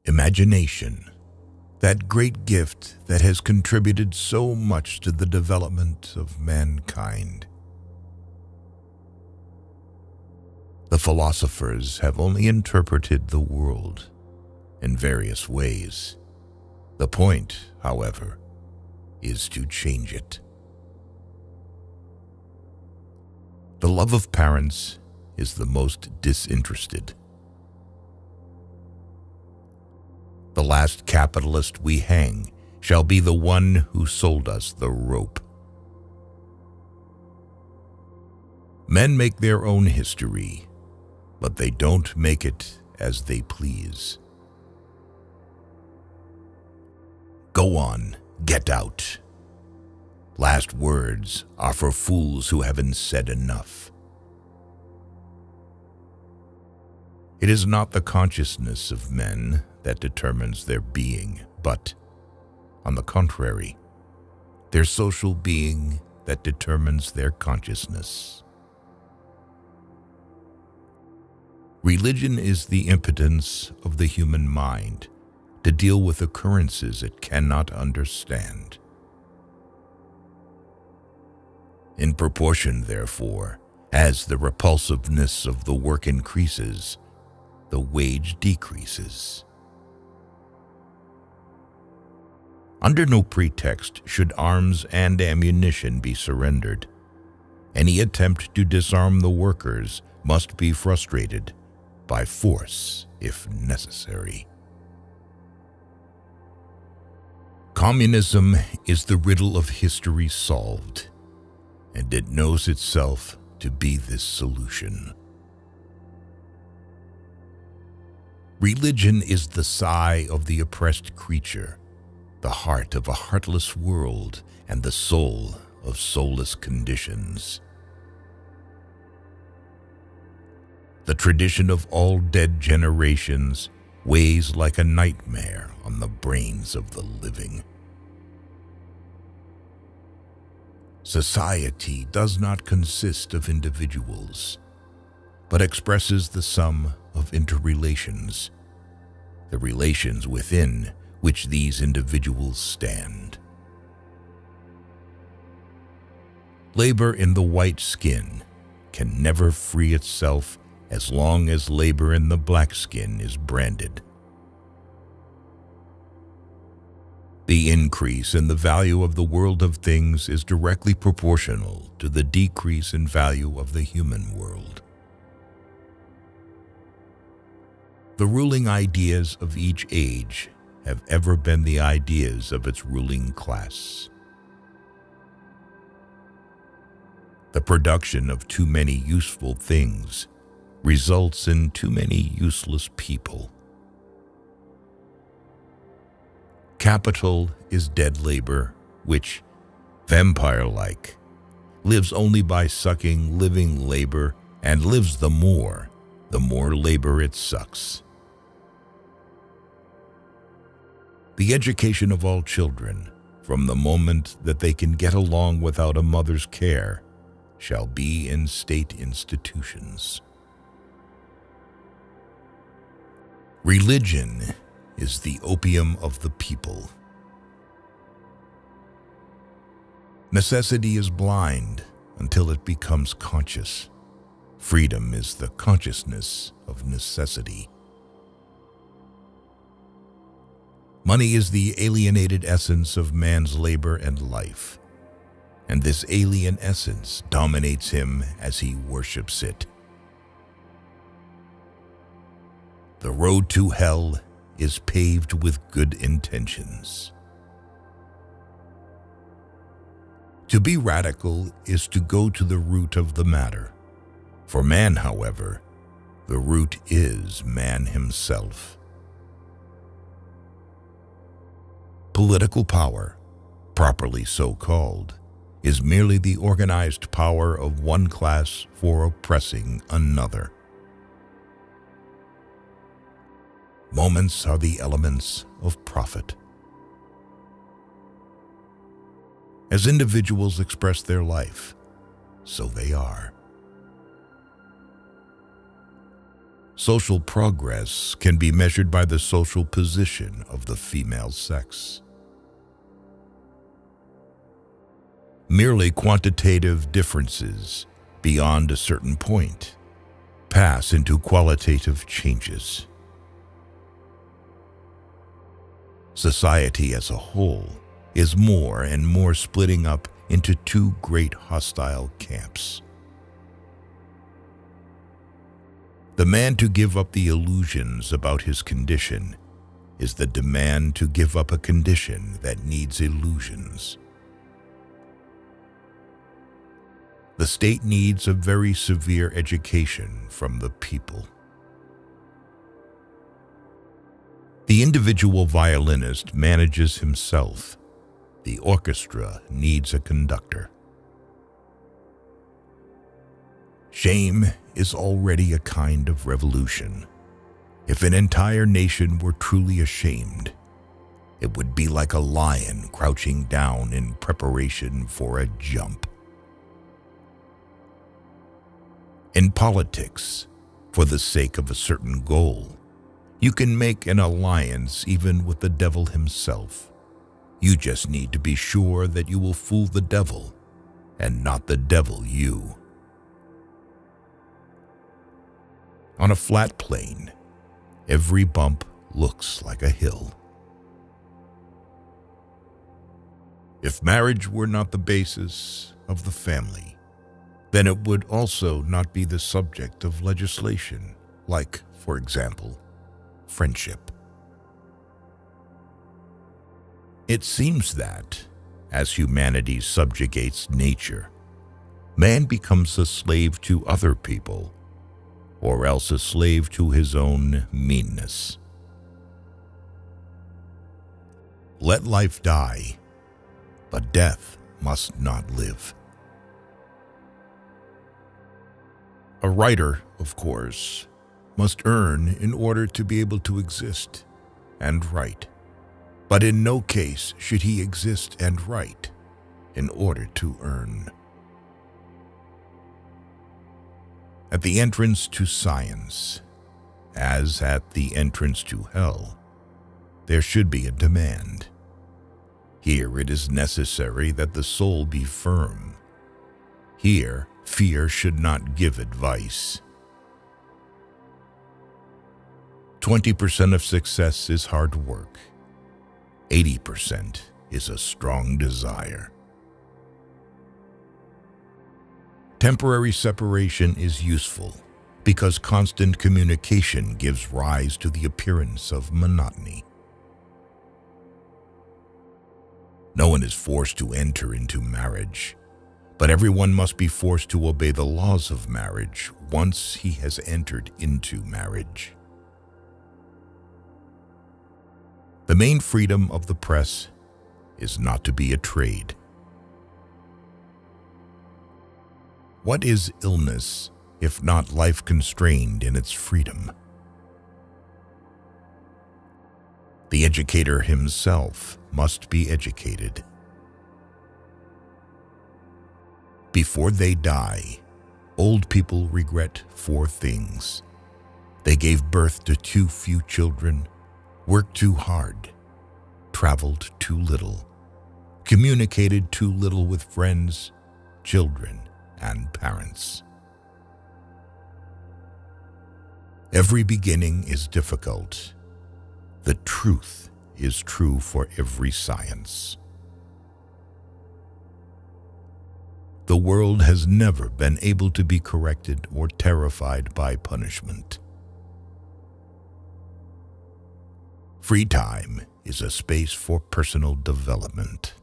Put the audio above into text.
Imagination, that great gift that has contributed so much to the development of mankind. The philosophers have only interpreted the world in various ways. The point, however, is to change it. The love of parents is the most disinterested. The last capitalist we hang shall be the one who sold us the rope. Men make their own history, but they don't make it as they please. Go on, get out. Last words are for fools who haven't said enough. It is not the consciousness of men that determines their being, but, on the contrary, their social being that determines their consciousness. Religion is the impotence of the human mind to deal with occurrences it cannot understand. In proportion, therefore, as the repulsiveness of the work increases, the wage decreases. Under no pretext should arms and ammunition be surrendered. Any attempt to disarm the workers must be frustrated by force if necessary. Communism is the riddle of history solved, and it knows itself to be this solution. Religion is the sigh of the oppressed creature, the heart of a heartless world, and the soul of soulless conditions. The tradition of all dead generations weighs like a nightmare on the brains of the living. Society does not consist of individuals, but expresses the sum of interrelations, the relations within which these individuals stand. Labor in the white skin can never free itself as long as labor in the black skin is branded. The increase in the value of the world of things is directly proportional to the decrease in value of the human world. The ruling ideas of each age have ever been the ideas of its ruling class. The production of too many useful things results in too many useless people. Kapital is dead labor, which, vampire-like, lives only by sucking living labor and lives the more labor it sucks. The education of all children, from the moment that they can get along without a mother's care, shall be in state institutions. Religion is the opium of the people. Necessity is blind until it becomes conscious. Freedom is the consciousness of necessity. Money is the alienated essence of man's labor and life, and this alien essence dominates him as he worships it. The road to hell is paved with good intentions. To be radical is to go to the root of the matter. For man, however, the root is man himself. Political power, properly so called, is merely the organized power of one class for oppressing another. Moments are the elements of profit. As individuals express their life, so they are. Social progress can be measured by the social position of the female sex. Merely quantitative differences beyond a certain point pass into qualitative changes. Society as a whole is more and more splitting up into two great hostile camps. The man to give up the illusions about his condition is the demand to give up a condition that needs illusions. The state needs a very severe education from the people. The individual violinist manages himself. The orchestra needs a conductor. Shame is already a kind of revolution. If an entire nation were truly ashamed, it would be like a lion crouching down in preparation for a jump. In politics, for the sake of a certain goal, you can make an alliance even with the devil himself. You just need to be sure that you will fool the devil and not the devil you. On a flat plane, every bump looks like a hill. If marriage were not the basis of the family, then it would also not be the subject of legislation, like, for example, friendship. It seems that, as humanity subjugates nature, man becomes a slave to other people, or else a slave to his own meanness. Let life die, but death must not live. A writer, of course, must earn in order to be able to exist and write, but in no case should he exist and write in order to earn. At the entrance to science, as at the entrance to hell, there should be a demand. Here it is necessary that the soul be firm. Here, fear should not give advice. 20% of success is hard work. 80% is a strong desire. Temporary separation is useful because constant communication gives rise to the appearance of monotony. No one is forced to enter into marriage, but everyone must be forced to obey the laws of marriage once he has entered into marriage. The main freedom of the press is not to be a trade. What is illness if not life constrained in its freedom? The educator himself must be educated. Before they die, old people regret 4 things. They gave birth to too few children, worked too hard, traveled too little, communicated too little with friends, children, and parents. Every beginning is difficult. The truth is true for every science. The world has never been able to be corrected or terrified by punishment. Free time is a space for personal development.